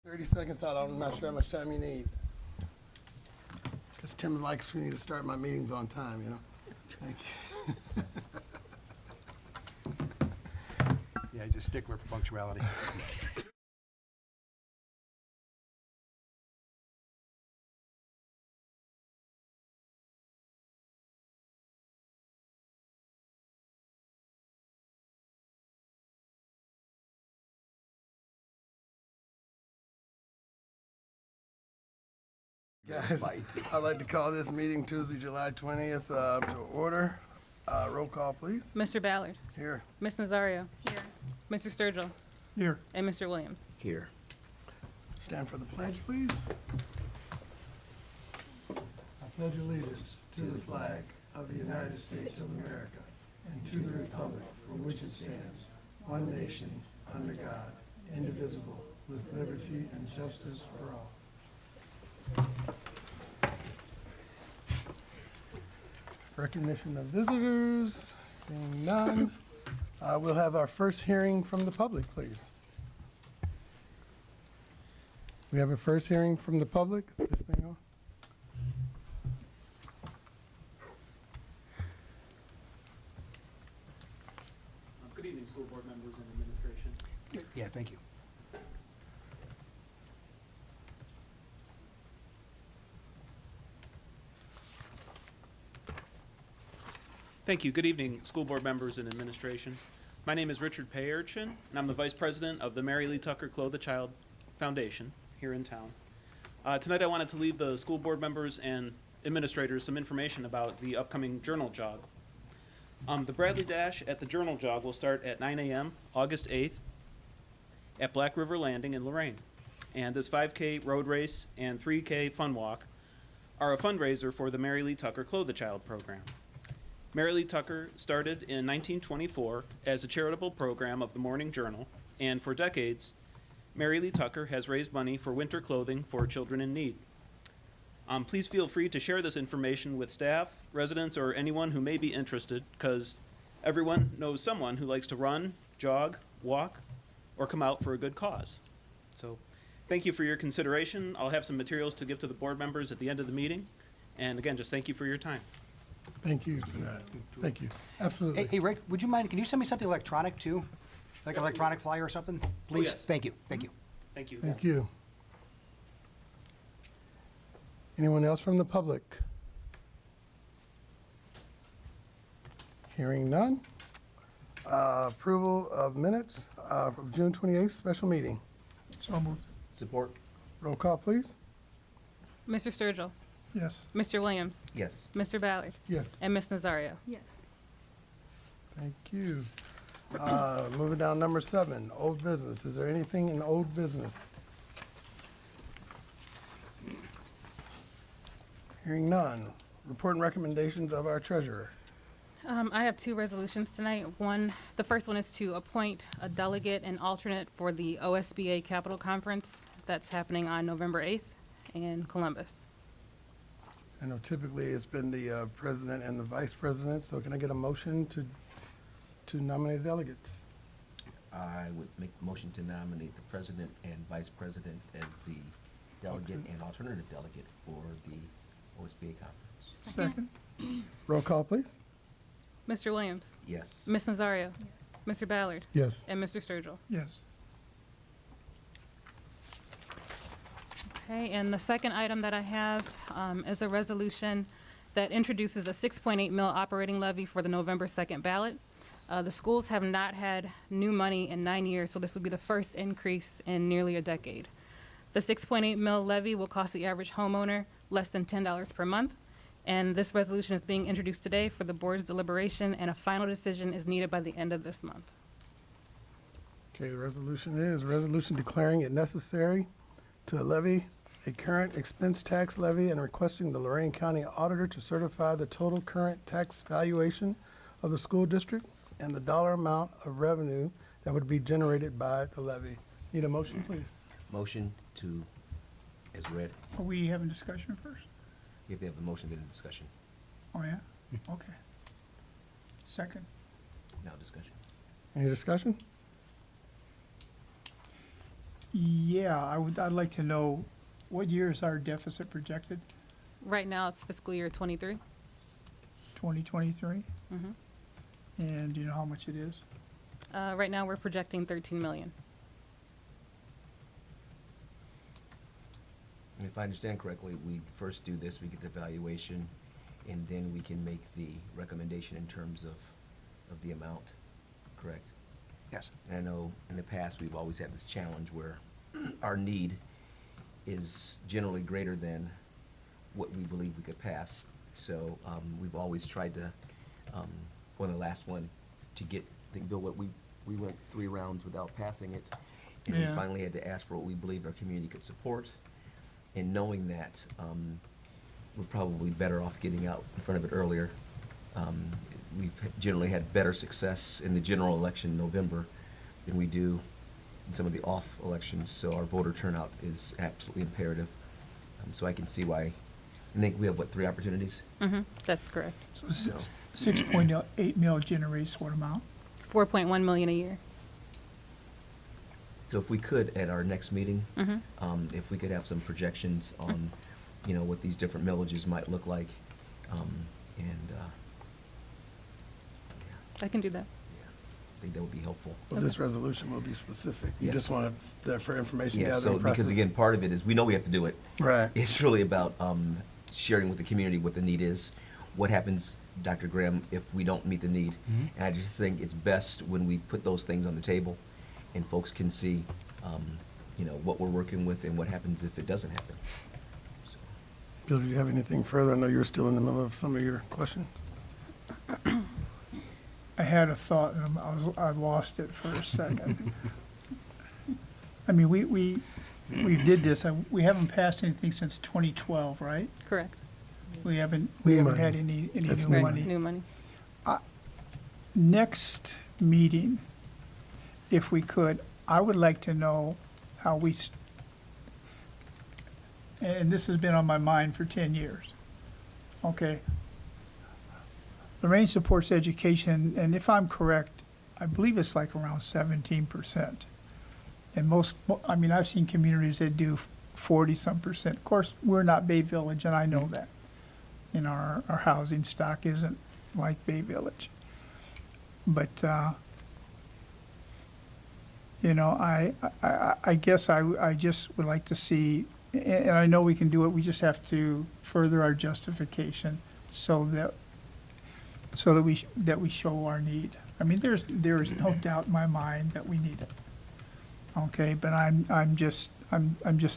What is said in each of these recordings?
30 seconds out. I'm not sure how much time you need. Because Tim likes for me to start my meetings on time, you know? Thank you. Yeah, he's a stickler for punctuality. Guys, I'd like to call this meeting Tuesday, July 20th to order. Roll call, please. Mr. Ballard. Here. Ms. Nazario. Here. Mr. Sturgill. Here. And Mr. Williams. Here. Stand for the pledge, please. I pledge allegiance to the flag of the United States of America and to the republic for which it stands, one nation, under God, indivisible, with liberty and justice for all. Recognition of visitors, seeing none. We'll have our first hearing from the public, please. We have a first hearing from the public. Is this thing on? Good evening, school board members and administration. Yeah, thank you. Thank you. Good evening, school board members and administration. My name is Richard Payerchin, and I'm the vice president of the Mary Lee Tucker Clothe a Child Foundation here in town. Tonight I wanted to leave the school board members and administrators some information about the upcoming journal jog. The Bradley Dash at the journal jog will start at 9 a.m. August 8th at Black River Landing in Lorain. And this 5K road race and 3K fun walk are a fundraiser for the Mary Lee Tucker Clothe a Child program. Mary Lee Tucker started in 1924 as a charitable program of the Morning Journal, and for decades, Mary Lee Tucker has raised money for winter clothing for children in need. Please feel free to share this information with staff, residents, or anyone who may be interested, because everyone knows someone who likes to run, jog, walk, or come out for a good cause. So thank you for your consideration. I'll have some materials to give to the board members at the end of the meeting. And again, just thank you for your time. Thank you for that. Thank you. Absolutely. Hey, Rick, would you mind, can you send me something electronic too? Like an electronic flyer or something, please? yes. Thank you, thank you. Thank you. Thank you. Anyone else from the public? Hearing none. Approval of minutes from June 28th special meeting. So moved. Support. Roll call, please. Mr. Sturgill. Yes. Mr. Williams. Yes. Mr. Ballard. Yes. And Ms. Nazario. Yes. Thank you. Moving down, number 7, old business. Is there anything in old business? Hearing none. Report and recommendations of our treasurer. I have 2 resolutions tonight. The first one is to appoint a delegate and alternate for the OSBA Capital Conference that's happening on November 8th in Columbus. I know typically it's been the president and the vice president, so can I get a motion to nominate delegates? I would make the motion to nominate the president and vice president as the delegate and alternative delegate for the OSBA conference. Second. Roll call, please. Mr. Williams. Yes. Ms. Nazario. Yes. Mr. Ballard. Yes. And Mr. Sturgill. Yes. Okay, and the second item that I have is a resolution that introduces a 6.8 mil operating levy for the November 2nd ballot. The schools have not had new money in 9 years, so this will be the first increase in nearly a decade. The 6.8 mil levy will cost the average homeowner less than $10 per month, and this resolution is being introduced today for the board's deliberation, and a final decision is needed by the end of this month. Okay, the resolution is a resolution declaring it necessary to levy a current expense tax levy and requesting the Lorain County Auditor to certify the total current tax valuation of the school district and the dollar amount of revenue that would be generated by the levy. Need a motion, please? Motion to, as read. Are we having discussion first? You have to have the motion, then the discussion. Oh, yeah? Okay. Second. Now discussion. Any discussion? Yeah, I'd like to know, what year is our deficit projected? Right now, it's fiscal year '23. 2023? Mhm. And do you know how much it is? Right now, we're projecting 13 million. And if I understand correctly, we first do this, we get the valuation, and then we can make the recommendation in terms of the amount, correct? Yes. And I know in the past, we've always had this challenge where our need is generally greater than what we believe we could pass. So we've always tried to, on the last one, to get, I think, Bill, what we went 3 rounds without passing it. And we Yeah. finally had to ask for what we believed our community could support. And knowing that, we're probably better off getting out in front of it earlier. We've generally had better success in the general election in November than we do in some of the off elections, so our voter turnout is absolutely imperative. So I can see why, I think we have, what, 3 opportunities? That's correct. So So- 6.8 mil generates what amount? 4.1 million a year. So if we could, at our next meeting, Mhm. if we could have some projections on, you know, what these different millages might look like, and, I can do that. yeah, I think that would be helpful. Well, this resolution will be specific. You Yes. just want that for information Yeah, so, gathering process. because again, part of it is, we know we have to do it. Right. It's really about sharing with the community what the need is. What happens, Dr. Graham, if we don't meet the need? And I just think it's best when we put those things on the table and folks can see, you know, what we're working with and what happens if it doesn't happen. So, Bill, do you have anything further? I know you're still in the middle of some of your questions. I had a thought and I lost it for a second. I mean, we did this, we haven't passed anything since 2012, right? Correct. We haven't New had money. any That's new new money. New money. Next meeting, if we could, I would like to know how and this has been on my mind for 10 years. Okay. Lorain supports education, and if I'm correct, I believe it's like around 17%. And I mean, I've seen communities that do 40-some%. Of course, we're not Bay Village, and I know that. You know, our housing stock isn't like Bay Village. But, you know, I guess I just would like to see, and I know we can do it, we just have to further our justification so that we show our need. I mean, there is no doubt in my mind that we need it. Okay, but I'm just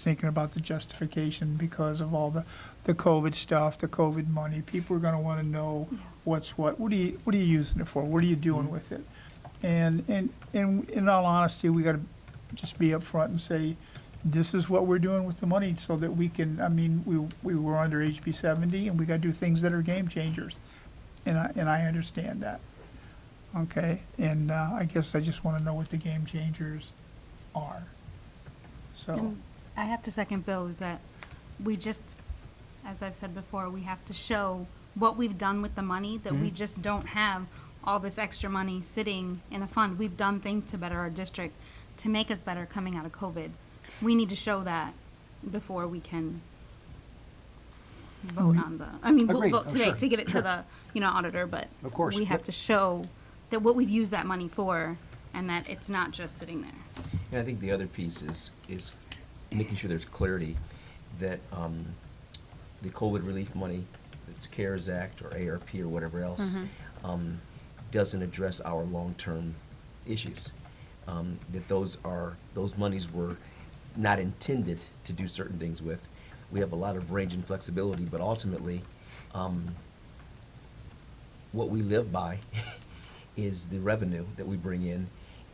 thinking about the justification because of all the COVID stuff, the COVID money. People are gonna wanna know what's what. What are you using it for? What are you doing with it? And in all honesty, we gotta just be upfront and say, this is what we're doing with the money so that we can, I mean, we were under HB 70 and we gotta do things that are game changers. And I understand that. Okay, and I guess I just wanna know what the game changers are. So, And I have to second Bill, is that we just, as I've said before, we have to show what we've done with the money, that we just don't have all this extra money sitting in a fund. We've done things to better our district, to make us better coming out of COVID. We need to show that before we can vote on the, I mean, we'll Agreed. vote Oh, today sure, to get it sure. to the, auditor, but Of course, we have yep. to show that what we've used that money for, and that it's not just sitting there. and I think the other piece is making sure there's clarity that the COVID relief money, it's CARES Act or ARP or whatever else, doesn't address our long-term issues. That those monies were not intended to do certain things with. We have a lot of range and flexibility, but ultimately, what we live by is the revenue that we bring in.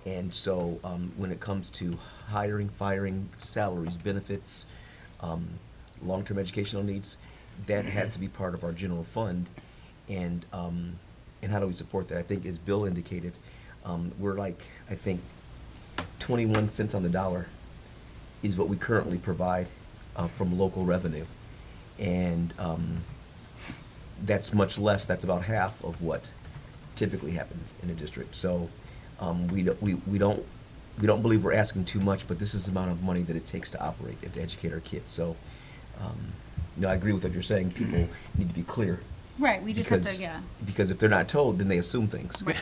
And so when it comes to hiring, firing, salaries, benefits, long-term educational needs, that has to be part of our general fund. And how do we support that? I think, as Bill indicated, we're like, I think, 21 cents on the dollar is what we currently provide from local revenue. And that's much less, that's about half of what typically happens in a district. So we don't we don't believe we're asking too much, but this is the amount of money that it takes to operate and to educate our kids. So, I agree with what you're saying. People need to be clear. Right, we just have Because, to, yeah. because if they're not told, then they assume things. Right.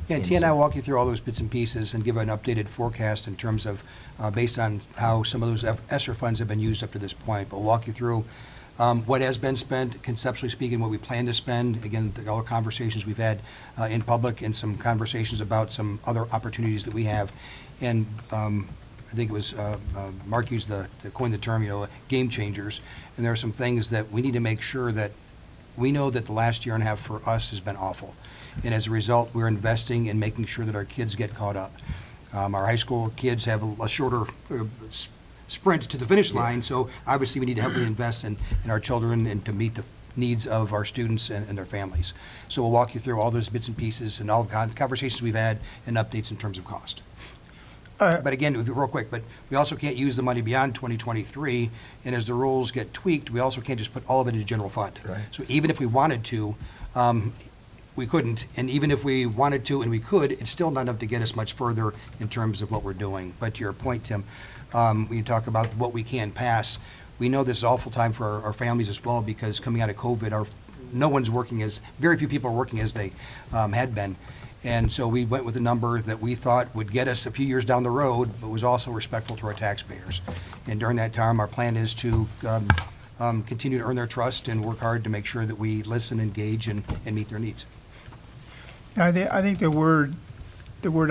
Yeah, and Tia and I will walk you through all those bits and pieces and give an updated forecast in terms of, based on how some of those ESSER funds have been used up to this point. But we'll walk you through what has been spent, conceptually speaking, what we plan to spend. Again, all the conversations we've had in public and some conversations about some other opportunities that we have. And I think it was Mark used coined the term, game changers. And there are some things that we need to make sure that we know that the last year and a half for us has been awful. And as a result, we're investing in making sure that our kids get caught up. Our high school kids have a shorter sprint to the finish line, so obviously we need to heavily invest in our children and to meet the needs of our students and their families. So we'll walk you through all those bits and pieces and all the conversations we've had and updates in terms of cost. But again, real quick, but we also can't use the money beyond 2023, and as the rules get tweaked, we also can't just put all of it into general fund. Right. So even if we wanted to, we couldn't, and even if we wanted to and we could, it's still not enough to get us much further in terms of what we're doing. But to your point, Tim, when you talk about what we can pass, we know this is an awful time for our families as well, because coming out of COVID, very few people are working as they had been. And so we went with a number that we thought would get us a few years down the road, but was also respectful to our taxpayers. And during that time, our plan is to continue to earn their trust and work hard to make sure that we listen, engage, and meet their needs. I think the word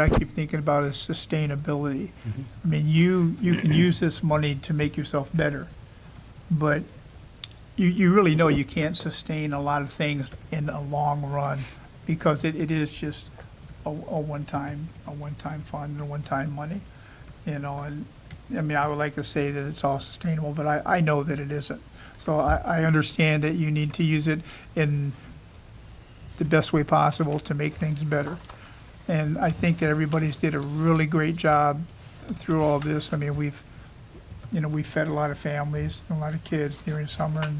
I keep thinking about is sustainability. I mean, you can use this money to make yourself better, but you really know you can't sustain a lot of things in a long run, because it is just a one-time fund and one-time money, And I mean, I would like to say that it's all sustainable, but I know that it isn't. So I understand that you need to use it in the best way possible to make things better. And I think that everybody's did a really great job through all of this. I mean, we've fed a lot of families, a lot of kids during summer, and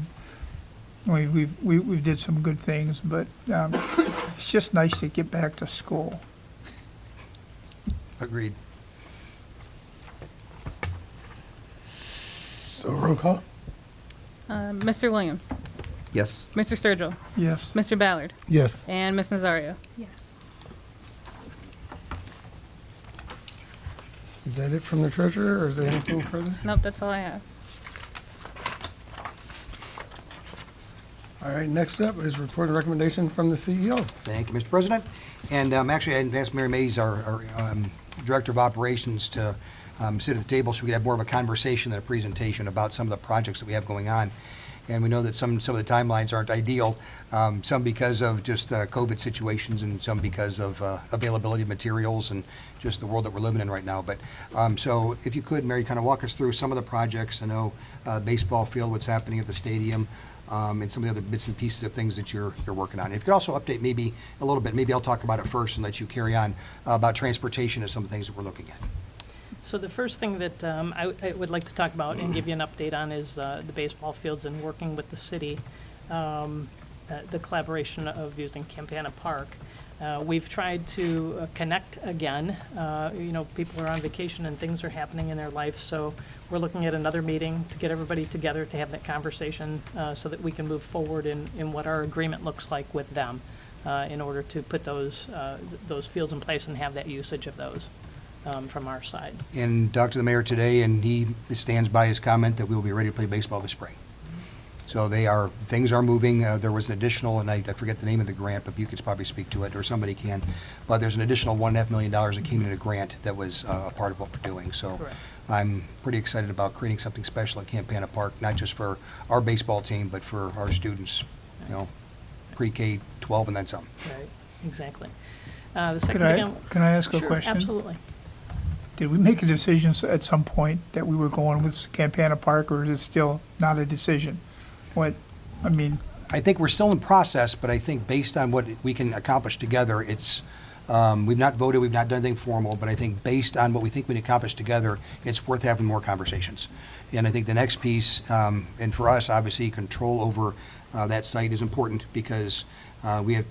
we did some good things, but it's just nice to get back to school. Agreed. So roll call? Mr. Williams, Yes. Mr. Sturgill, Yes. Mr. Ballard, Yes. and Ms. Nazario. Yes. Is that it from the treasurer, or is there anything further? Nope, that's all I have. All right, next up is report and recommendation from the CEO. Thank you, Mr. President. And actually, I asked Mary Mays, our Director of Operations, to sit at the table so we could have more of a conversation than a presentation about some of the projects that we have going on. And we know that some of the timelines aren't ideal, some because of just COVID situations and some because of availability of materials and just the world that we're living in right now. But so if you could, Mary, kind of walk us through some of the projects. I know baseball field, what's happening at the stadium, and some of the other bits and pieces of things that you're working on. If you could also update maybe a little bit, maybe I'll talk about it first and let you carry on about transportation and some of the things that we're looking at. So the first thing that I would like to talk about and give you an update on is the baseball fields and working with the city, the collaboration of using Campana Park. We've tried to connect again. People are on vacation and things are happening in their life, so we're looking at another meeting to get everybody together to have that conversation so that we can move forward in what our agreement looks like with them in order to put those fields in place and have that usage of those. From our side. And talked to the mayor today, and he stands by his comment that we will be ready to play baseball this spring. So things are moving. There was an additional, and I forget the name of the grant, but you could probably speak to it, or somebody can. But there's an additional $1.5 million that came in a grant that was a part of what we're doing. So Correct. I'm pretty excited about creating something special at Campana Park, not just for our baseball team, but for our students, pre-K, 12, and then some. Right, exactly. The second Can I ask a Sure, question? absolutely. Did we make a decision at some point that we were going with Campana Park, or is it still not a decision? I think we're still in process, but I think based on what we can accomplish together, it's, we've not voted, we've not done anything formal, but I think based on what we think we can accomplish together, it's worth having more conversations. And I think the next piece, and for us, obviously, control over that site is important, because we have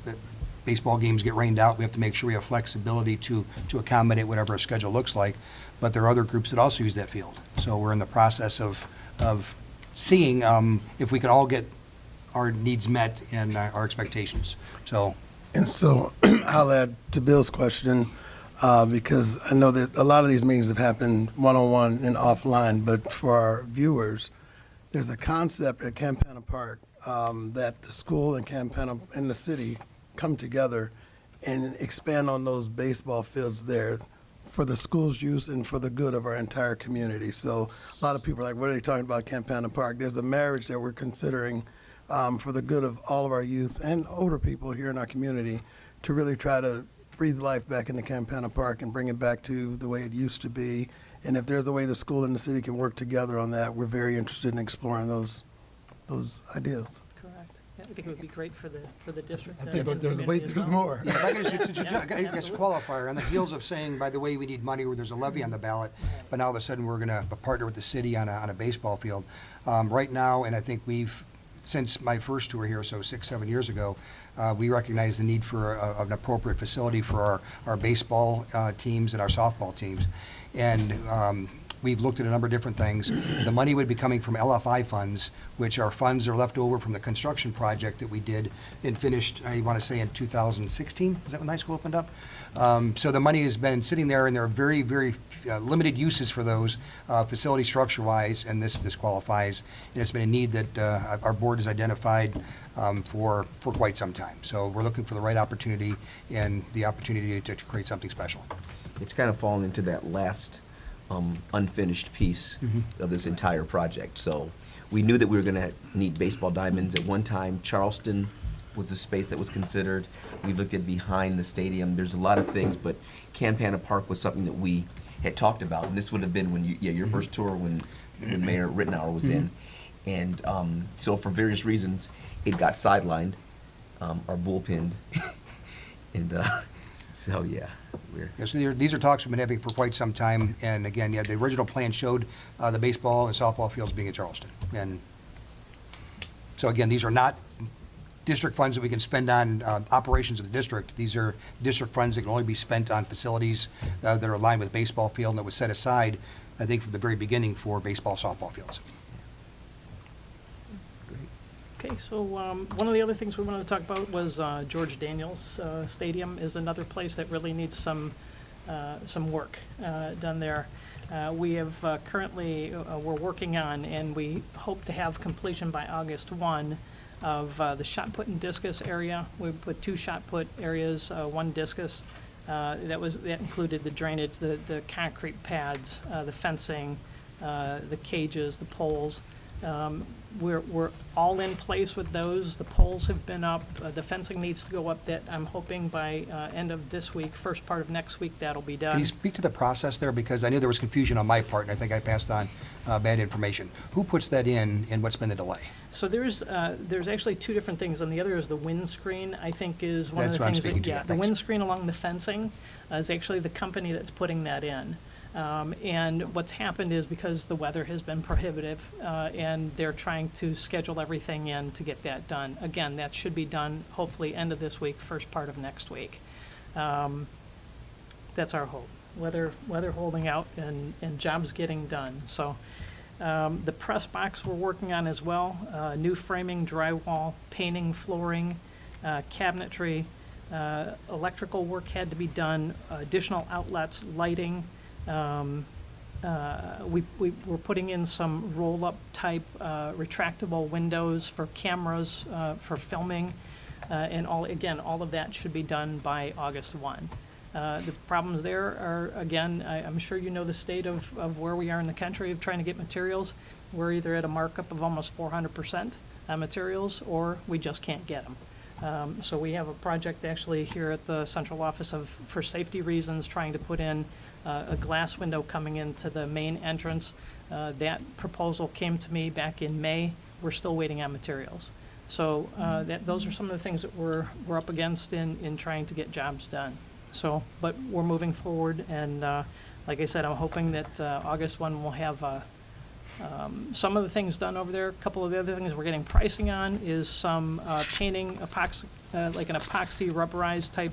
baseball games get rained out, we have to make sure we have flexibility to accommodate whatever our schedule looks like. But there are other groups that also use that field. So we're in the process of seeing if we can all get our needs met and our expectations. So, And so I'll add to Bill's question, because I know that a lot of these meetings have happened one-on-one and offline, but for our viewers, there's a concept at Campana Park that the school and Campana and the city come together and expand on those baseball fields there for the school's use and for the good of our entire community. So a lot of people are like, what are they talking about Campana Park? There's a marriage that we're considering for the good of all of our youth and older people here in our community to really try to breathe life back into Campana Park and bring it back to the way it used to be. And if there's a way the school and the city can work together on that, we're very interested in exploring those ideas. Correct. Yeah, I think it would be great for the district. I think, but there's community as well. more. yeah, if I could just, Yeah, I guess absolutely. qualifier, on the heels of saying, by the way, we need money, where there's a levy on the ballot, but now all of a sudden we're gonna partner with the city on a baseball field. Right now, and I think since my first tour here, so 6-7 years ago, we recognize the need for an appropriate facility for our baseball teams and our softball teams. And we've looked at a number of different things. The money would be coming from LFI funds, which are funds that are left over from the construction project that we did and finished, I want to say, in 2016. Is that when high school opened up? So the money has been sitting there, and there are very, very limited uses for those, facility structure-wise, and this qualifies. And it's been a need that our board has identified for quite some time. So we're looking for the right opportunity and the opportunity to create something special. It's kind of fallen into that last unfinished piece of this entire project. So we knew that we were going to need baseball diamonds at one time. Charleston was the space that was considered. We looked at behind the stadium. There's a lot of things, but Campana Park was something that we had talked about. And this would have been when your first tour when Mayor Rittenhour was in. And so for various reasons, it got sidelined or bullpenned. And so, yeah, we're... Yeah, so these are talks we've been having for quite some time, and again, yeah, the original plan showed the baseball and softball fields being at Charleston. And so again, these are not district funds that we can spend on operations of the district. These are district funds that can only be spent on facilities that are aligned with baseball field, and that was set aside, I think, from the very beginning for baseball, softball fields. Okay, so one of the other things we wanted to talk about was George Daniels Stadium is another place that really needs some work done there. We have currently, we're working on, and we hope to have completion by August 1 of the shot put and discus area. We put 2 shot put areas, 1 discus. That included the drainage, the concrete pads, the fencing, the cages, the poles. We're all in place with those. The poles have been up. The fencing needs to go up. That I'm hoping by end of this week, first part of next week, that'll be done. Can you speak to the process there? Because I knew there was confusion on my part, and I think I passed on bad information. Who puts that in, and what's been the delay? So there's actually 2 different things, and the other is the windscreen, I think, is one That's of the what I'm things speaking that, to, yeah, yeah, the thanks. windscreen along the fencing is actually the company that's putting that in. And what's happened is because the weather has been prohibitive, and they're trying to schedule everything in to get that done. Again, that should be done hopefully end of this week, first part of next week. That's our hope. Weather holding out and jobs getting done. So the press box we're working on as well, new framing, drywall, painting, flooring, cabinetry, electrical work had to be done, additional outlets, lighting. We're putting in some roll-up type retractable windows for cameras for filming, and all of that should be done by August 1. The problems there are, again, I'm sure you know the state of where we are in the country of trying to get materials. We're either at a markup of almost 400% on materials, or we just can't get them. So we have a project actually here at the central office for safety reasons, trying to put in a glass window coming into the main entrance. That proposal came to me back in May. We're still waiting on materials. So those are some of the things that we're up against in trying to get jobs done. So, but we're moving forward, and like I said, I'm hoping that August 1 we'll have Some of the things done over there, a couple of the other things we're getting pricing on is some painting, epoxy, like an epoxy rubberized type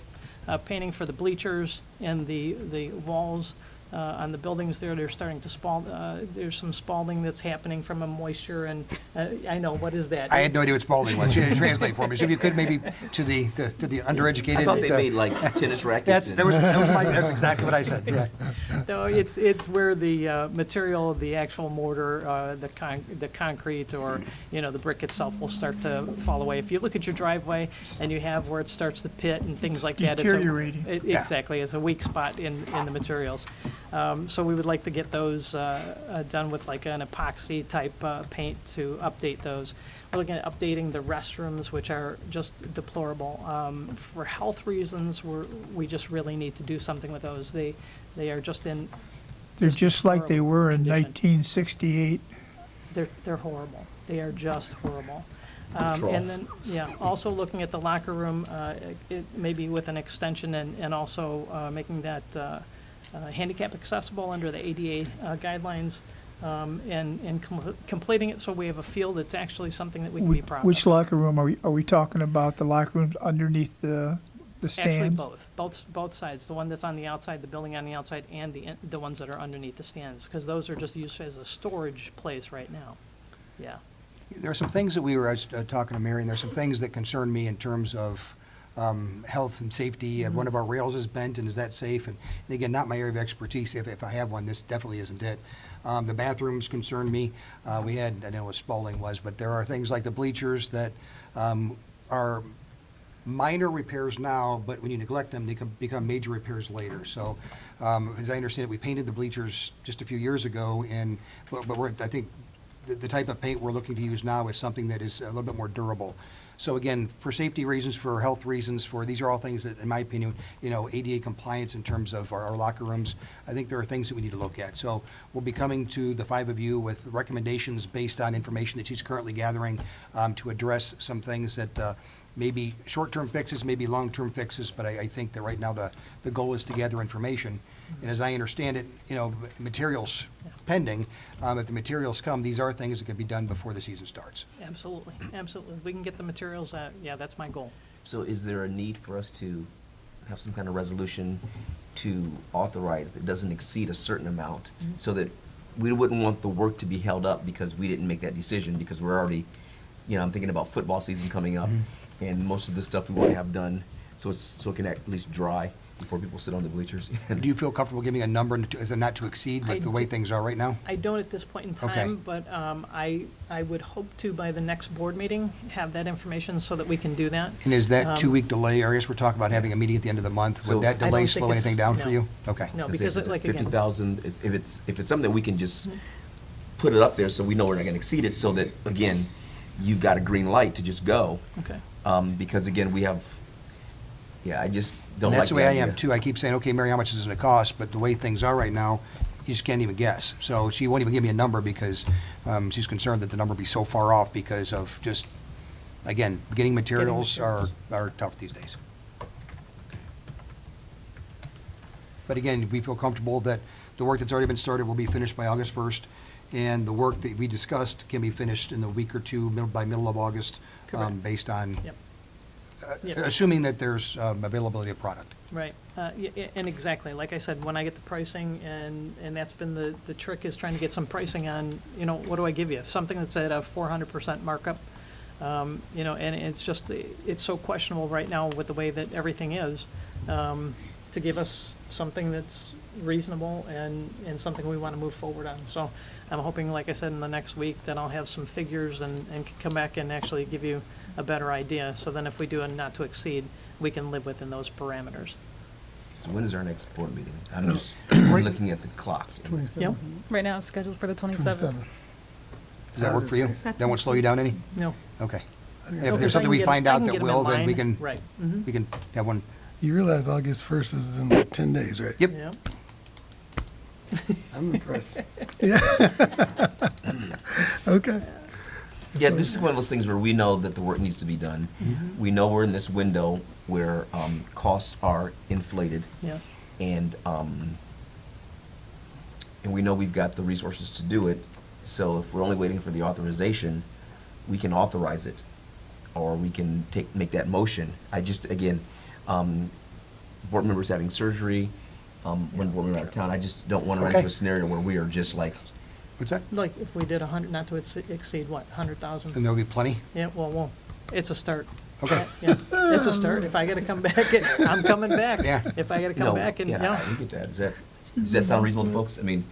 painting for the bleachers and the walls on the buildings there. They're starting to spald, there's some spalding that's happening from a moisture, and I know, what is that? I had no idea what spalding was. You didn't translate for me. So if you could maybe to the undereducated. I thought they made like tennis rackets. That's exactly what I said. Yeah. No, it's where the material of the actual mortar, the concrete, or, you know, the brick itself will start to fall away. If you look at your driveway and you have where it starts to pit and things like that. Deteriorating. Exactly, it's a weak spot in the materials. So we would like to get those done with like an epoxy type paint to update those. We're looking at updating the restrooms, which are just deplorable. For health reasons, we just really need to do something with those. They are just in. They're just like they were in condition. 1968. They're horrible. They are just horrible. Trough. And then, yeah, also looking at the locker room, it maybe with an extension and also making that handicap accessible under the ADA guidelines, and completing it so we have a field that's actually something that we can be proud of. Which locker room are we talking about? The locker rooms underneath the stands? Actually, both sides, the one that's on the outside, the building on the outside, and the ones that are underneath the stands, because those are just used as a storage place right now. Yeah. There are some things that we were talking to Mary, and there's some things that concern me in terms of health and safety. One of our rails is bent, and is that safe? And again, not my area of expertise. If I have one, this definitely isn't it. The bathrooms concern me. We had, I don't know what spalding was, but there are things like the bleachers that are minor repairs now, but when you neglect them, they can become major repairs later. So, as I understand it, we painted the bleachers just a few years ago, but I think the type of paint we're looking to use now is something that is a little bit more durable. So again, for safety reasons, for health reasons, these are all things that, in my opinion, ADA compliance in terms of our locker rooms, I think there are things that we need to look at. So we'll be coming to the five of you with recommendations based on information that she's currently gathering to address some things that maybe short-term fixes, maybe long-term fixes, but I think that right now the goal is to gather information. And as I understand it, materials pending, if the materials come, these are things that can be done before the season starts. Absolutely, absolutely. If we can get the materials, yeah, that's my goal. So is there a need for us to have some kind of resolution to authorize that doesn't exceed a certain amount, so that we wouldn't want the work to be held up because we didn't make that decision, because we're already, I'm thinking about football season coming up, and most of the stuff we want to have done so it can at least dry before people sit on the bleachers. Do you feel comfortable giving a number as a not to exceed with the way things are right now? I don't at this point in time, Okay. but I would hope to, by the next board meeting, have that information so that we can do that. And is that 2-week delay, Arias, we're talking about having a meeting at the end of the month, So- would that I don't delay think slow it's- anything down for no. you? Okay. No, If because it's like, again, 50,000, if it's something that we can just put it up there so we know we're not gonna exceed it, so that, again, you've got a green light to just go. okay. Because again, I just don't And like that's the way I am idea. too. I keep saying, okay, Mary, how much is this gonna cost? But the way things are right now, you just can't even guess. So she won't even give me a number because she's concerned that the number be so far off because of just, again, getting materials are tough these days. But again, we feel comfortable that the work that's already been started will be finished by August 1st, and the work that we discussed can be finished in a week or two, by middle of August, Correct. based on, Yep. Yep. assuming that there's availability of product. Right, and exactly, like I said, when I get the pricing, and that's been the trick, is trying to get some pricing on, what do I give you? Something that's at a 400% markup, and it's just, it's so questionable right now with the way that everything is, to give us something that's reasonable and something we want to move forward on. So I'm hoping, like I said, in the next week that I'll have some figures and can come back and actually give you a better idea. So then if we do a not to exceed, we can live within those parameters. So when is our next board meeting? I'm just looking at the clock. 27th. Right now, it's scheduled for the 27th. Does that work for you? That won't slow you down any? No. Okay. Okay. If I there's something can we get- find I out can that get 'em in will, then we line. can, Right. we can have one. You realize August 1st is in like 10 days, right? Yep. Yeah. I'm impressed. Yeah. Okay. Yeah, this is one of those things where we know that the work needs to be done. We know we're in this window where costs are inflated, Yes. and we know we've got the resources to do it. So if we're only waiting for the authorization, we can authorize it, or we can make that motion. I just, again, board members having surgery, one board member out of town, I just don't want to run into Okay. a scenario where we are just like, What's that? Like, if we did 100, not to exceed, what, 100,000? And there'll be plenty? Yeah, well, it's a start. Okay. Yeah, it's a start. If I gotta come back, I'm coming back. Yeah. If I gotta come no, back and, yeah, we get that. Does that sound reasonable to folks? I mean,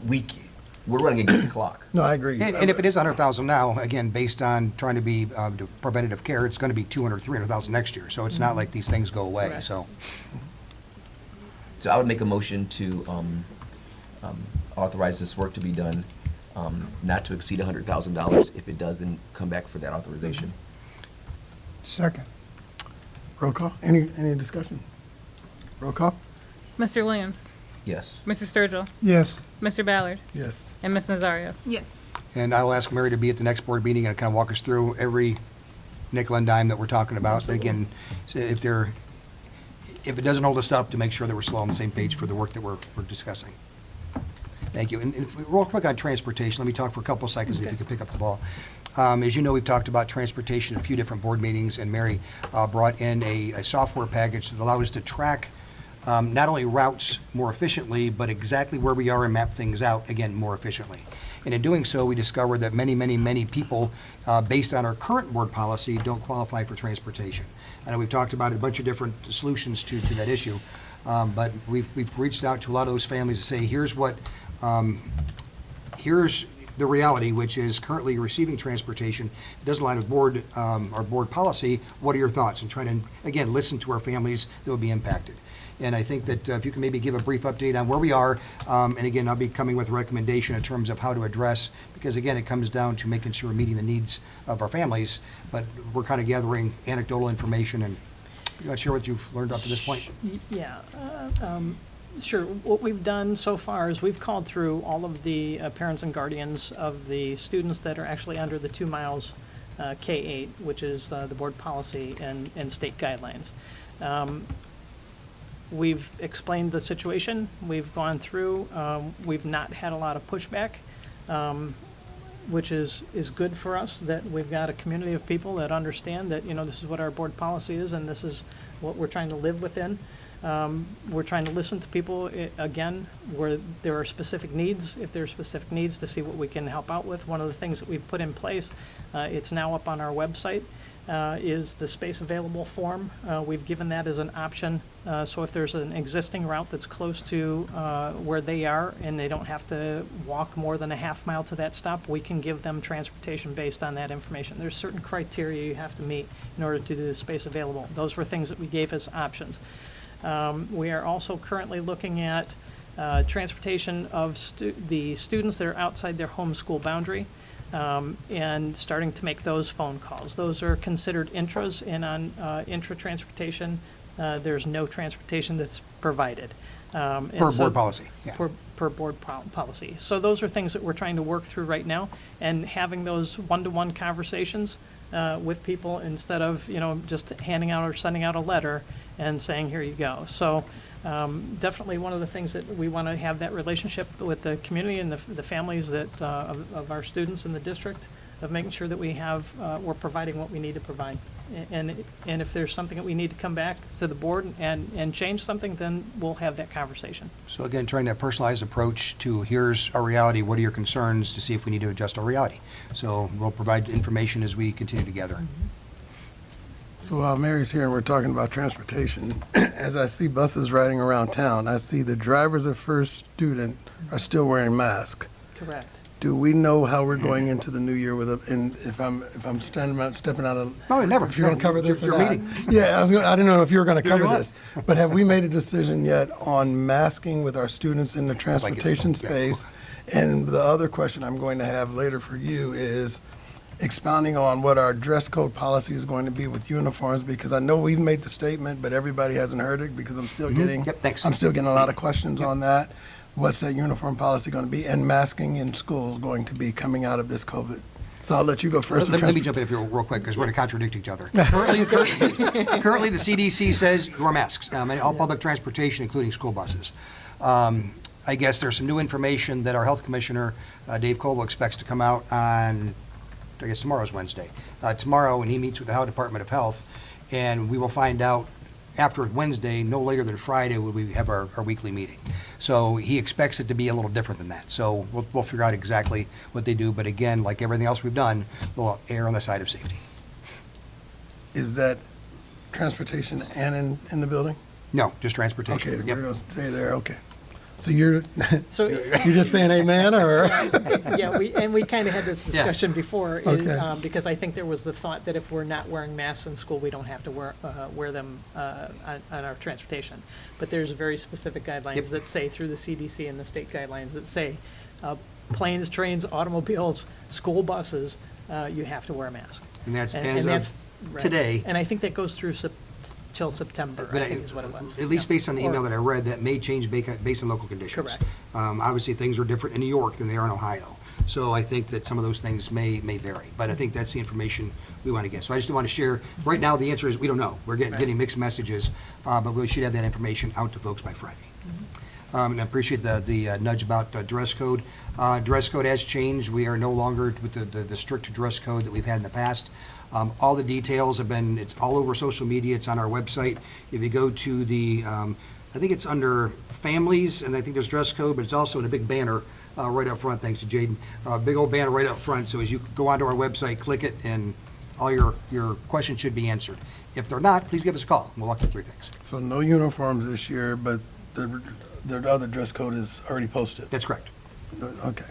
we're running against the clock. No, I agree. And if it is 100,000 now, again, based on trying to be preventative care, it's going to be 200, 300,000 next year. So it's not like these things go away, Correct. so. So I would make a motion to authorize this work to be done, not to exceed $100,000. If it does, then come back for that authorization. Second. Roll call. Any discussion? Roll call? Mr. Williams, Yes. Mr. Sturgill, Yes. Mr. Ballard, Yes. and Ms. Nazario. Yes. And I will ask Mary to be at the next board meeting and kind of walk us through every nickel and dime that we're talking about. But again, so if it doesn't hold us up, to make sure that we're still on the same page for the work that we're discussing. Thank you. And real quick on transportation, let me talk for a couple of seconds if you could pick up the ball. As you know, we've talked about transportation at a few different board meetings, and Mary brought in a software package that allows us to track not only routes more efficiently, but exactly where we are and map things out, again, more efficiently. And in doing so, we discovered that many people, based on our current board policy, don't qualify for transportation. I know we've talked about a bunch of different solutions to that issue, but we've reached out to a lot of those families to say, here's the reality, which is currently receiving transportation. It doesn't align with our board policy. What are your thoughts? And trying to, again, listen to our families that will be impacted. And I think that if you can maybe give a brief update on where we are, and again, I'll be coming with a recommendation in terms of how to address, because again, it comes down to making sure we're meeting the needs of our families, but we're kind of gathering anecdotal information, and you want to share what you've learned up to this point? Yeah, sure. What we've done so far is we've called through all of the parents and guardians of the students that are actually under the 2 miles K-8, which is the board policy and state guidelines. We've explained the situation. We've gone through. We've not had a lot of pushback, which is good for us, that we've got a community of people that understand that, this is what our board policy is and this is what we're trying to live within. We're trying to listen to people, again, where there are specific needs, if there are specific needs, to see what we can help out with. One of the things that we've put in place, it's now up on our website, is the space available form. We've given that as an option. So if there's an existing route that's close to where they are and they don't have to walk more than a half mile to that stop, we can give them transportation based on that information. There's certain criteria you have to meet in order to do the space available. Those were things that we gave as options. We are also currently looking at transportation of the students that are outside their home school boundary, and starting to make those phone calls. Those are considered intras, and on intra-transportation, there's no transportation that's provided. Per board policy, yeah. Per board policy. So those are things that we're trying to work through right now, and having those one-to-one conversations with people instead of, just handing out or sending out a letter and saying, here you go. So definitely one of the things that we want to have that relationship with the community and the families that of our students in the district, of making sure that we're providing what we need to provide. And if there's something that we need to come back to the board and change something, then we'll have that conversation. So again, trying that personalized approach to, here's our reality, what are your concerns, to see if we need to adjust our reality. So we'll provide information as we continue together. So while Mary's here and we're talking about transportation, as I see buses riding around town, I see the drivers of First Student are still wearing masks. Correct. Do we know how we're going into the new year with and if I'm stepping out of? No, never. If you're going to cover this or Your not? meeting. Yeah, I didn't know if you were going to cover what? this, but have we made a decision yet on masking with our students in the transportation Yeah. space? And the other question I'm going to have later for you is expounding on what our dress code policy is going to be with uniforms, because I know we've made the statement, but everybody hasn't heard it, because I'm still getting, Yep, thanks. I'm still getting a lot of questions on that. What's that uniform policy going to be, and masking in schools going to be coming out of this COVID? So I'll let you go first. Let me jump in if you're real quick, because we're going to contradict each other. Currently, the CDC says you wear masks, and all public transportation, including school buses. I guess there's some new information that our health commissioner, Dave Coble, expects to come out on, I guess tomorrow's Wednesday. Tomorrow, when he meets with the Ohio Department of Health, and we will find out after Wednesday, no later than Friday, will we have our weekly meeting. So he expects it to be a little different than that. So we'll figure out exactly what they do. But again, like everything else we've done, we'll err on the side of safety. Is that transportation and in the building? No, just transportation. Okay, Yep. we're gonna stay there, okay. So you're, So, you're just saying amen, or? yeah, we kind of had this Yeah. discussion before, Okay. because I think there was the thought that if we're not wearing masks in school, we don't have to wear them on our transportation. But there's very specific Yep. guidelines that say, through the CDC and the state guidelines, that say, planes, trains, automobiles, school buses, you have to wear a mask. And that's And as that's of right. today. And I think that goes through till September, But I think is what it was. At least Yeah. based on the email that I read, that may change based on local conditions. Correct. Obviously, things are different in New York than they are in Ohio. So I think that some of those things may vary. But I think that's the information we want to get. So I just want to share, right now, the answer is we don't know. We're getting mixed messages, but we should have that information out to folks by Friday. And I appreciate the nudge about dress code. Dress code has changed. We are no longer with the strict dress code that we've had in the past. All the details have been, it's all over social media, it's on our website. If you go to the, I think it's under families, and I think there's dress code, but it's also in a big banner right up front, thanks to Jaden. Big old banner right up front, so as you go onto our website, click it, and all your questions should be answered. If they're not, please give us a call, and we'll walk you through things. So no uniforms this year, but the other dress code is already posted? That's correct. Okay.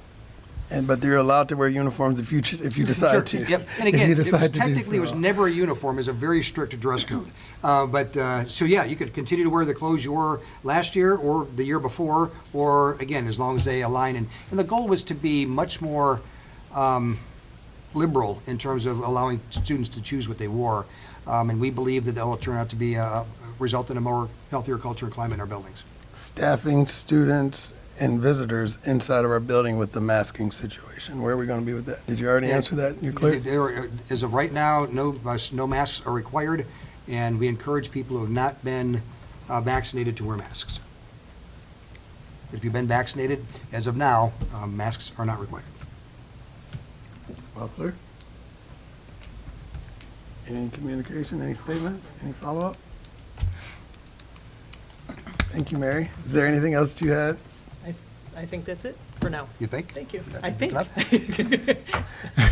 But you're allowed to wear uniforms if you decide to? Yep, and If again, you it was decide to do technically, it was so. never a uniform, it was a very strict dress code. So yeah, you could continue to wear the clothes you wore last year or the year before, or again, as long as they align. And the goal was to be much more liberal in terms of allowing students to choose what they wore. And we believe that will turn out to be result in a more healthier culture and climate in our buildings. Staffing, students, and visitors inside of our building with the masking situation. Where are we going to be with that? Did you already answer that? You're clear? As of right now, no masks are required, and we encourage people who have not been vaccinated to wear masks. If you've been vaccinated, as of now, masks are not required. All clear? Any communication, any statement, any follow-up? Thank you, Mary. Is there anything else that you had? I think that's it for now. You think? Thank you. That- I think. that's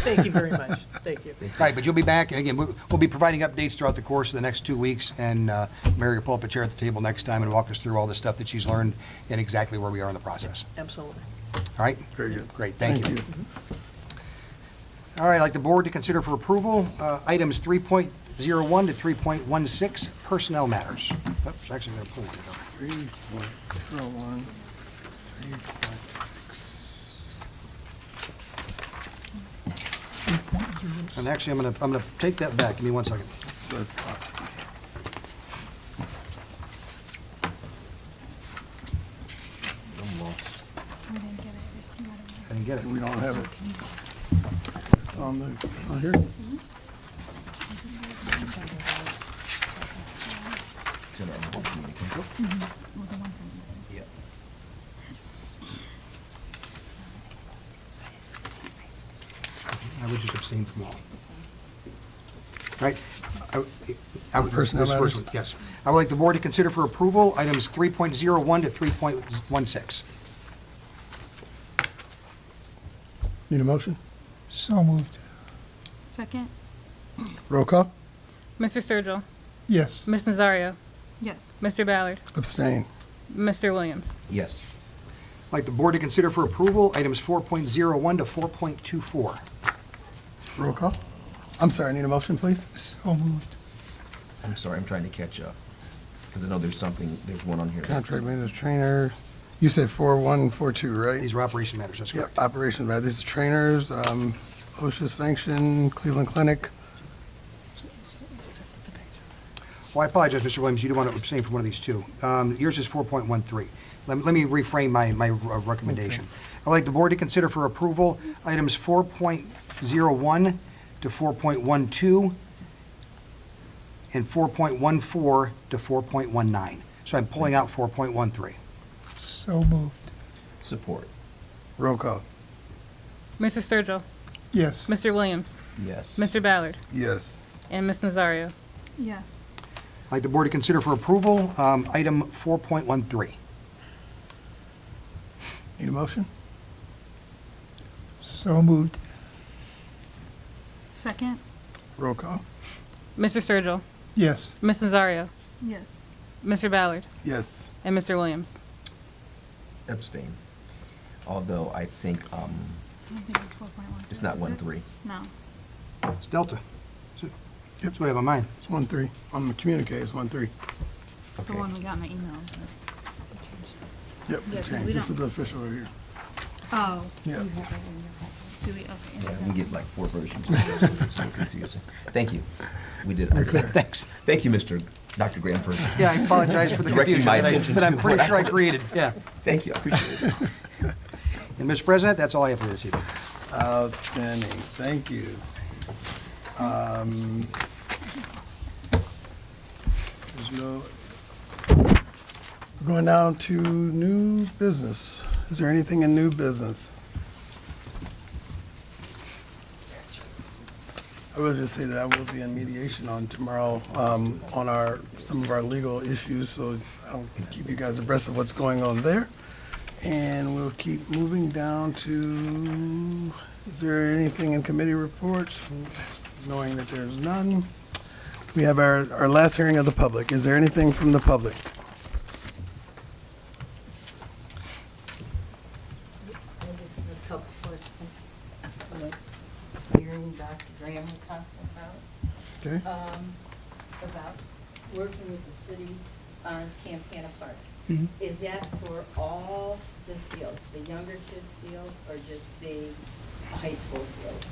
Thank you very much. Thank you. Right, but you'll be back, and again, we'll be providing updates throughout the course of the next 2 weeks, and Mary will pull up a chair at the table next time and walk us through all the stuff that she's learned and exactly where we are in the process. Absolutely. All right? Very good. Great, thank you. All right, I'd like the board to consider for approval items 3.01 to 3.16, personnel matters. Oops, actually, I'm going to pull one. 3.01, 3.6. And actually, I'm gonna take that back. Give me 1 second. That's what I thought. I'm lost. I didn't get it. We don't have it. It's on here? It's in our board communication. Yeah. I would just abstain from all. Right? Personnel this first matters? one, yes. I would like the board to consider for approval items 3.01 to 3.16. Need a motion? So moved. Second? Roll call? Mr. Sturgill, Yes. Ms. Nazario, Yes. Mr. Ballard, Abstain. Mr. Williams. Yes. I'd like the board to consider for approval items 4.01 to 4.24. Roll call? I'm sorry, need a motion, please? So moved. I'm sorry, I'm trying to catch up, because I know there's one on here. Contract maintenance trainer. You said 4.1 and 4.2, right? These are operation matters, that's Yep, correct. operations, right. These are trainers, OSHA sanction, Cleveland Clinic. Well, I apologize, Mr. Williams, you do want to abstain from one of these two. Yours is 4.13. Let me reframe my recommendation. I'd like the board to consider for approval items 4.01 to 4.12 and 4.14 to 4.19. So I'm pulling out 4.13. So moved. Support. Roll call. Mr. Sturgill, Yes. Mr. Williams, Yes. Mr. Ballard, Yes. and Ms. Nazario. Yes. I'd like the board to consider for approval, item 4.13. Need a motion? So moved. Second? Roll call. Mr. Sturgill, Yes. Ms. Nazario, Yes. Mr. Ballard, Yes. and Mr. Williams. Abstain. Although I think I don't think it's 4.1. it's not is 1-3. it? No. It's Delta. That's what I have on mine. It's 1-3. On the communique, it's 1-3. The Okay. one we got in my email. Yep, Yeah, it changed. we This don't- is the official right here. Oh. Yeah. You have that in your packet. Do we, okay. Yeah, is we that- get like 4 versions. It's so confusing. Thank you. We did. Thanks. Thank you, Dr. Graham, for, Yeah, I apologize for the Directing confusion my that attention that I'm to pretty what sure I I- created, yeah. thank you, I appreciate it. And Mr. President, that's all I have for this evening. Outstanding. Thank you. There's no, going down to new business. Is there anything in new business? I will just say that I will be in mediation on tomorrow, on some of our legal issues, so I'll keep you guys abreast of what's going on there. And we'll keep moving down to, is there anything in committee reports? Knowing that there's none. We have our last hearing of the public. Is there anything from the public? A couple questions. Hearing Dr. Graham was talking Okay. about working with the city on Campana Park. Mhm. Is that for all the fields, the younger kids' field, or just the high school field?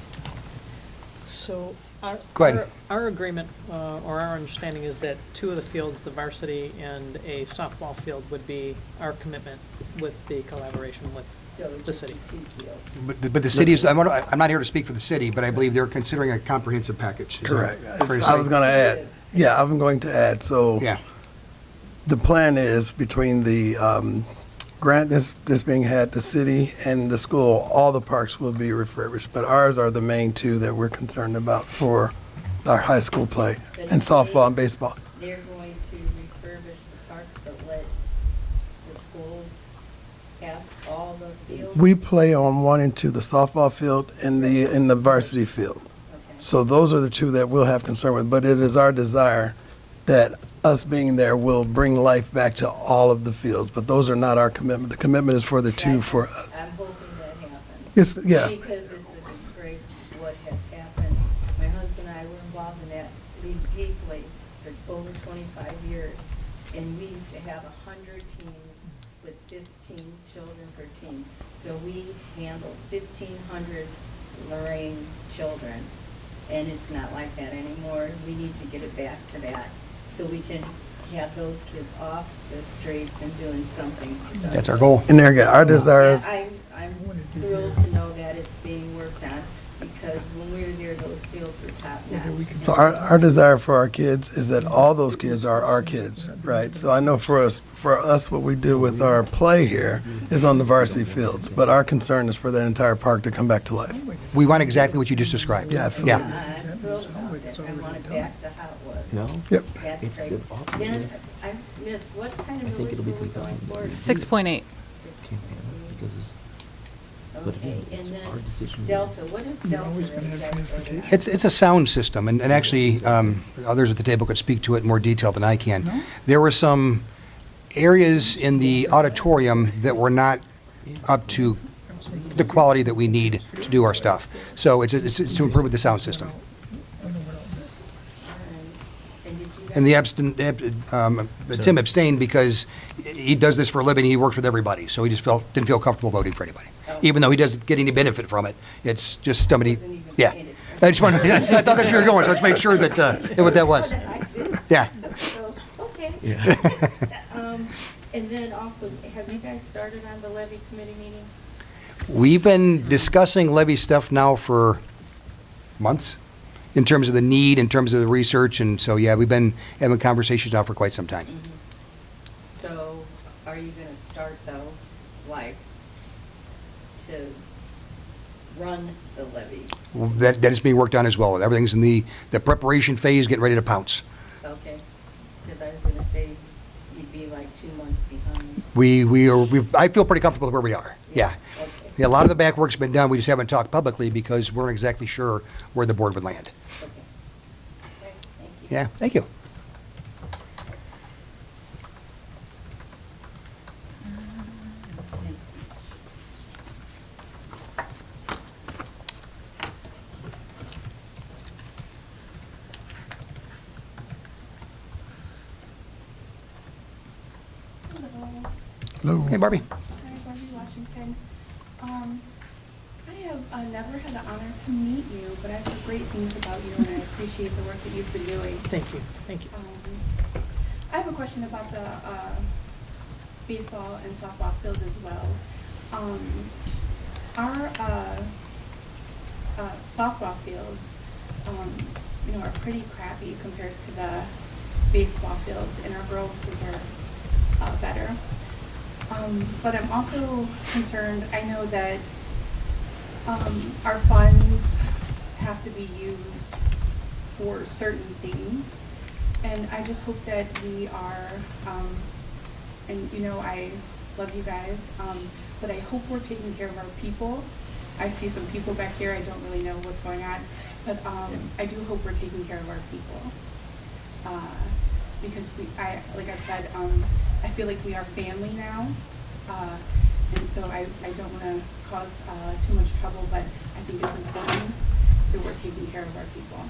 So our, Go ahead. our agreement, or our understanding is that 2 of the fields, the varsity and a softball field, would be our commitment with the collaboration with So the just city. 2 fields. But the city is, I'm not here to speak for the city, but I believe they're considering a comprehensive package. Is that Correct. fair to I say? was gonna add, yeah, I'm going to add, so. Yeah. The plan is between the grant that's being had, the city and the school, all the parks will be refurbished, but ours are the main 2 that we're concerned about for our high school play, and softball and baseball. They're going to refurbish the parks, but let the schools have all the fields? We play on 1 and 2, the softball field and the varsity field. Okay. So those are the 2 that we'll have concern with, but it is our desire that us being there will bring life back to all of the fields, but those are not our commitment. The commitment is for the 2 for us. I'm hoping that happens. Yes, yeah. Because it's a disgrace what has happened. My husband and I were involved in that league deeply for over 25 years. And we used to have 100 teams with 15 children per team. So we handled 1,500 Lorain children. And it's not like that anymore. We need to get it back to that, so we can have those kids off the streets and doing something. That's our goal. And there again, our desire is, I'm thrilled to know that it's being worked on, because when we were there, those fields were top notch. so our desire for our kids is that all those kids are our kids, right? So I know for us, what we do with our play here is on the varsity fields, but our concern is for that entire park to come back to life. We want exactly what you just described. Yeah, absolutely. Yeah. I'm thrilled about it. I want it back to how it was. No? Yep. That's It's great. the opposite. Then, I missed, what kind I of think village it'll be were we going compelling. for? 6.8. Because but Okay, again, and it's then our decision. Delta, what is You're Delta? always gonna that you have guys transportation. voted on? It's a sound system, and actually, others at the table could speak to it in more detail than I can. There were some areas in the auditorium that were not up to the quality that we need to do our stuff. So it's to improve with the sound system. And did you guys? And Tim abstained because he does this for a living, he works with everybody, so he just didn't feel comfortable voting for anybody. Even though he doesn't get any benefit from it, it's just somebody, Wasn't even yeah. paying attention. I just wanted, I thought that's where you were going, so let's make sure that, what that was. I did. Yeah. So, okay. And then also, have you guys started on the levy committee meetings? We've been discussing levy stuff now for months, in terms of the need, in terms of the research, and so, yeah, we've been having conversations now for quite some time. So, are you gonna start though, like, run the levee? That is being worked on as well. Everything's in the preparation phase, getting ready to pounce. Okay, because I was gonna say you'd be like 2 months behind. I feel pretty comfortable with where we are, yeah. Okay. Yeah, a lot of the back work's been done, we just haven't talked publicly because we weren't exactly sure where the board would land. Okay. Okay, thank you. Yeah, thank you. Hello. Hey, Barbie. Hi, Barbie Washington. I have never had the honor to meet you, but I've heard great things about you, and I appreciate the work that you've been doing. Thank you, thank you. I have a question about the baseball and softball fields as well. Our softball fields, are pretty crappy compared to the baseball fields, and our girls' fields are better. But I'm also concerned, I know that our funds have to be used for certain things. And I just hope that we are, I love you guys, but I hope we're taking care of our people. I see some people back here, I don't really know what's going on, but I do hope we're taking care of our people. Because like I said, I feel like we are family now, and so I don't want to cause too much trouble, but I think it's important that we're taking care of our people.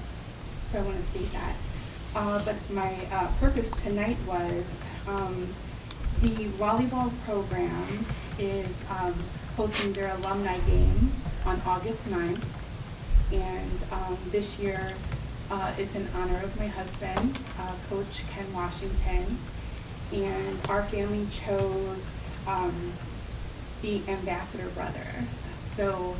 So I want to state that. But my purpose tonight was the volleyball program is hosting their alumni game on August 9th, and this year it's in honor of my husband, Coach Ken Washington, and our family chose the Ambassador Brothers. So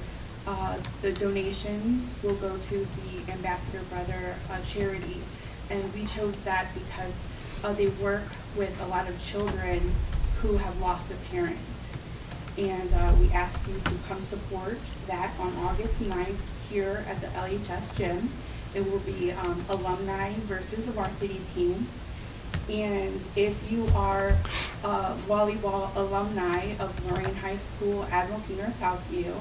the donations will go to the Ambassador Brother charity, and we chose that because they work with a lot of children who have lost a parent. And we ask you to come support that on August 9th here at the LHS gym. It will be alumni versus the varsity team. And if you are volleyball alumni of Lorain High School, Admiral Keener Southview,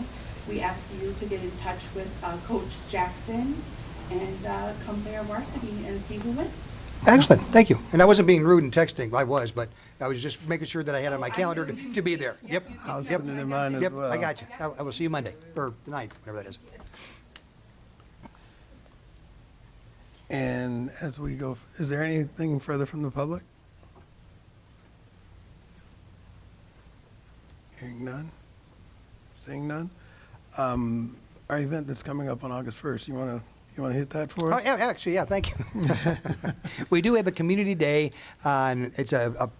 we ask you to get in touch with Coach Jackson and come play our varsity and see who wins. Excellent, thank you. And I wasn't being rude in texting, I was, but I was just making sure that I had on my calendar to be there. Yep. I was Yep. putting it in mine as Yep, well. I got you. I will see you Monday, or the 9th, whatever that is. And as we go, is there anything further from the public? Hearing none? Seeing none? Our event that's coming up on August 1st, you wanna hit that for Oh, us? yeah, actually, yeah, thank you. We do have a community day on, it's a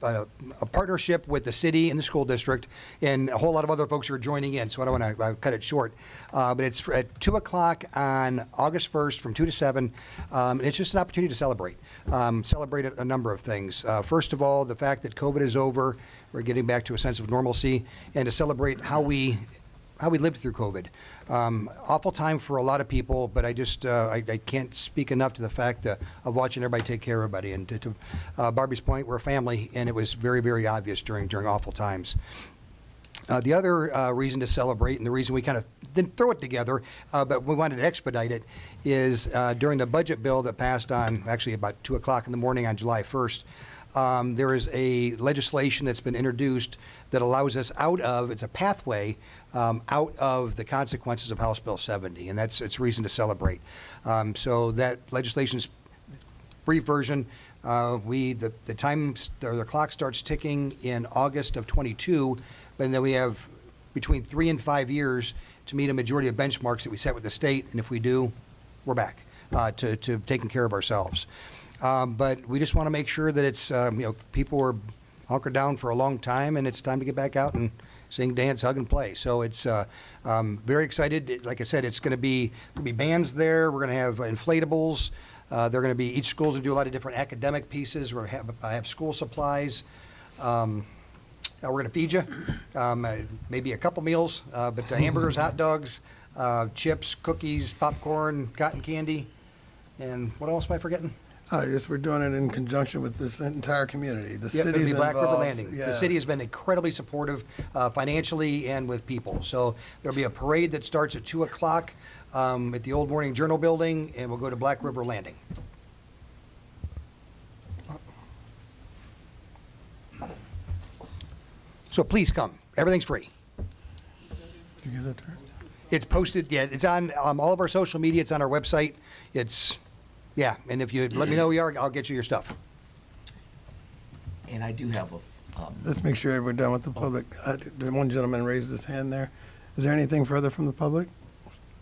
partnership with the city and the school district, and a whole lot of other folks are joining in, so I don't want to cut it short. But it's at 2 o'clock on August 1st from 2 to 7. And it's just an opportunity to celebrate. Celebrate a number of things. First of all, the fact that COVID is over, we're getting back to a sense of normalcy, and to celebrate how we lived through COVID. Awful time for a lot of people, but I just, I can't speak enough to the fact of watching everybody take care of everybody. And to Barbie's point, we're a family, and it was very, very obvious during awful times. The other reason to celebrate, and the reason we kind of didn't throw it together, but we wanted to expedite it, is during the budget bill that passed on, actually about 2 o'clock in the morning on July 1st, there is a legislation that's been introduced that allows us out of, it's a pathway, out of the consequences of House Bill 70, and it's reason to celebrate. So that legislation's brief version, the clock starts ticking in August of 22, but then we have between 3 and 5 years to meet a majority of benchmarks that we set with the state, and if we do, we're back to taking care of ourselves. But we just want to make sure that it's, people were hunkered down for a long time, and it's time to get back out and sing, dance, hug, and play. So it's very excited. Like I said, it's going to be bands there. We're going to have inflatables. They're going to be, each school's going to do a lot of different academic pieces. We're going to have school supplies. We're going to feed you, maybe a couple meals, but hamburgers, hot dogs, chips, cookies, popcorn, cotton candy, and what else am I forgetting? Yes, we're doing it in conjunction with this entire community. The Yep, it'll city's be Black River involved. Landing. Yeah. The city has been incredibly supportive financially and with people. So there'll be a parade that starts at 2 o'clock at the old Morning Journal building, and we'll go to Black River Landing. So please come. Everything's free. Did you get that, Terry? It's posted, yeah, it's on all of our social media, it's on our website. It's, yeah, and if you let me know where you are, I'll get you your stuff. And I do have a, Let's make sure we're done with the public. The one gentleman raised his hand there. Is there anything further from the public?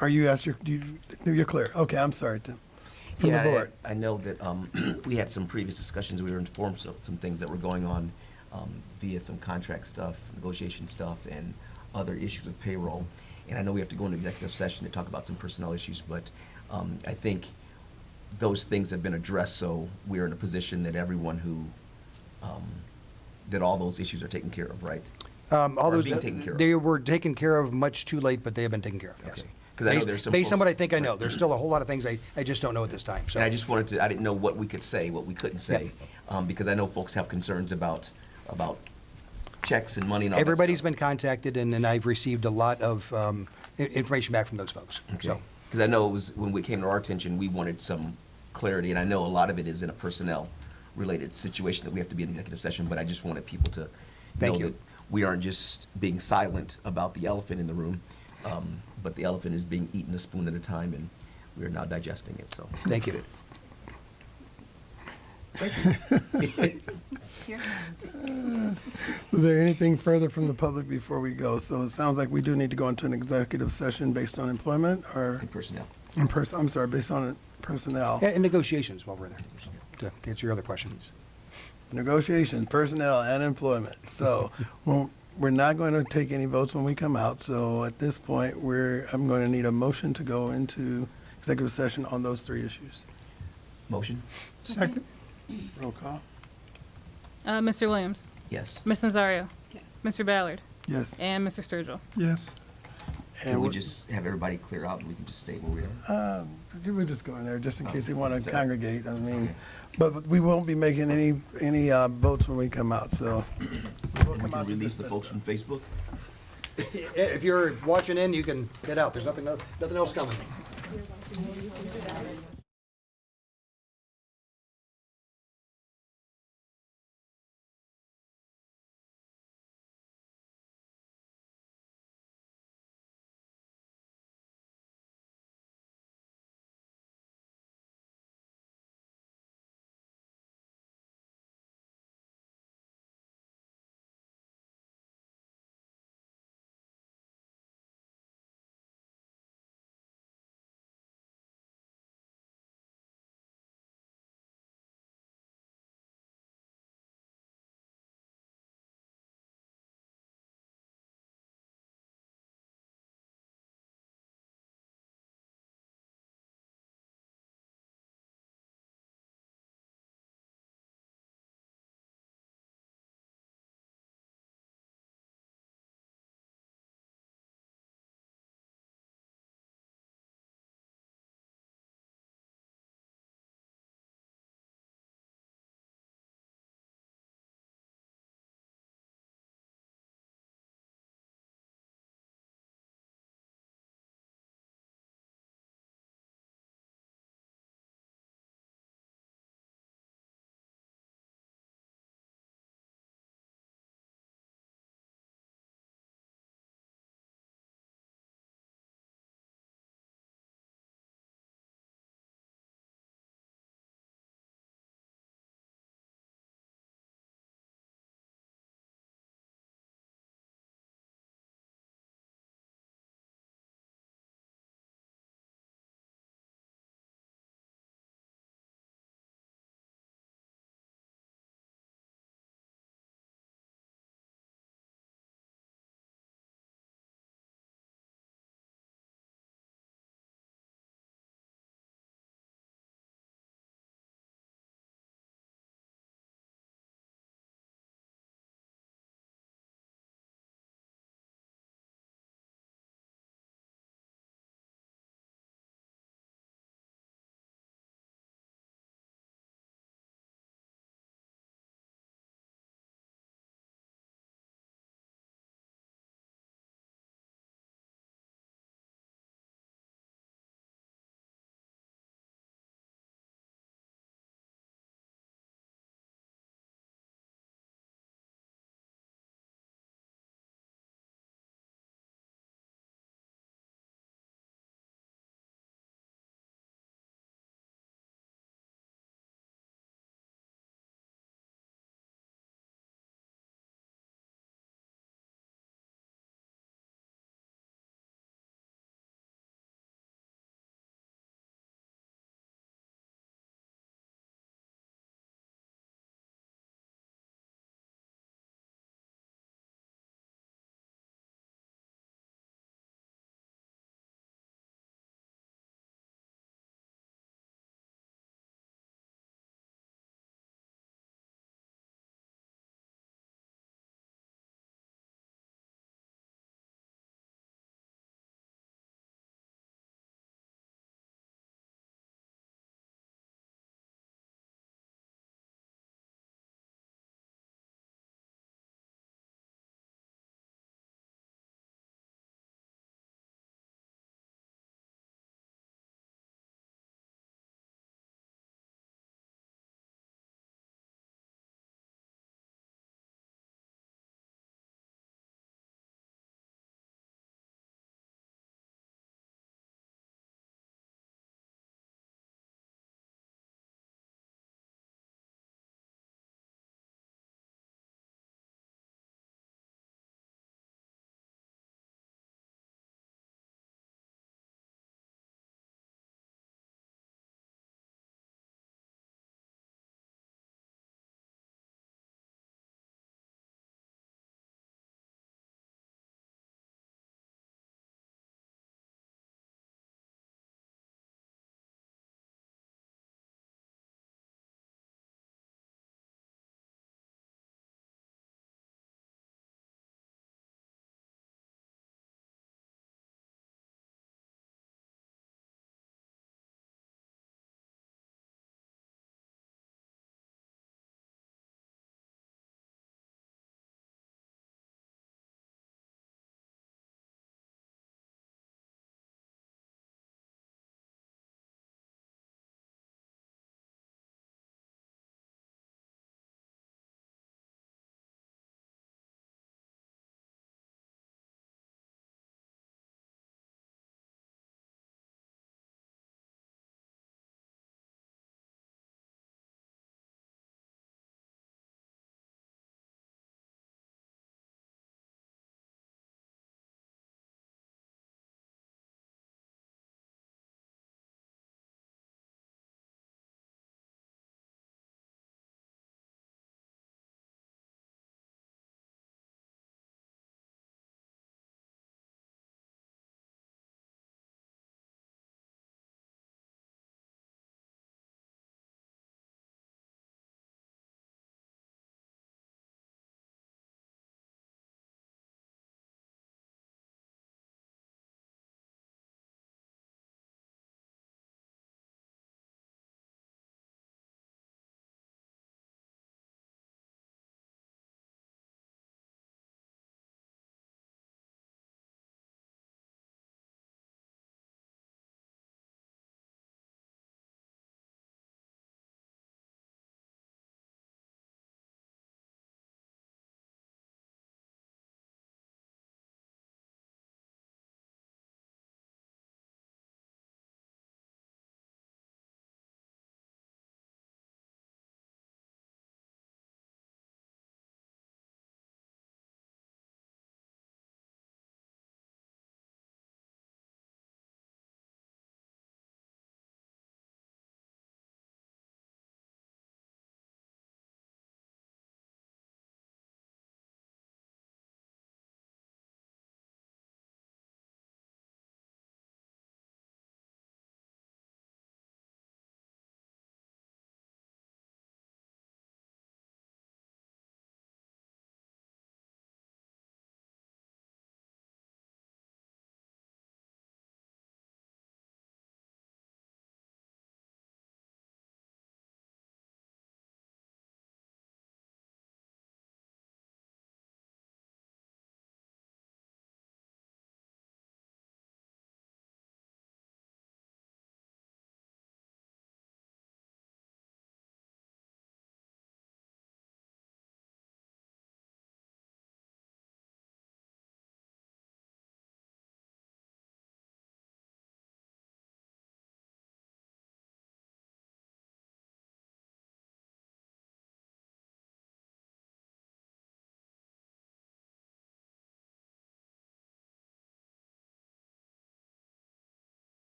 Are you asked you're clear? Okay, I'm sorry, Tim. From the yeah, board. I know that we had some previous discussions. We were informed of some things that were going on via some contract stuff, negotiation stuff, and other issues with payroll. And I know we have to go into executive session to talk about some personnel issues, but I think those things have been addressed, so we're in a position that everyone who, that all those issues are taken care of, right? All Are those, being taken care of. they were taken care of much too late, but they have been taken care of, yes. Okay. 'Cause I know there's some Based on folks- what I think I know, there's still a whole lot of things I just don't know at this time, so. And I just wanted to, I didn't know what we could say, what we couldn't say, because I know folks have concerns about checks and money and all that stuff. Everybody's been contacted, and I've received a lot of information back from those folks, Okay, so. because I know it was, when we came to our attention, we wanted some clarity, and I know a lot of it is in a personnel-related situation that we have to be in executive session, but I just wanted people to Thank know you. that we aren't just being silent about the elephant in the room, but the elephant is being eaten a spoon at a time, and we are now digesting it, so. Thank you. Is there anything further from the public before we go? So it sounds like we do need to go into an executive session based on employment or And personnel. I'm sorry, based on personnel. And negotiations while we're there, to answer your other questions. Negotiations, personnel, and employment. So we're not going to take any votes when we come out. So at this point, I'm going to need a motion to go into executive session on those three issues. Motion? Second? Roll call. Mr. Williams, Yes. Ms. Nazario, Yes. Mr. Ballard, Yes. and Mr. Sturgill. Yes. Can we just have everybody clear out, and we can just stay where we are? We'll just go in there just in case they want to So- congregate. I mean, Okay. but we won't be making any votes when we come out, so. We'll We come can out to release the discuss folks that. from Facebook? If you're watching in, you can get out, there's nothing else coming.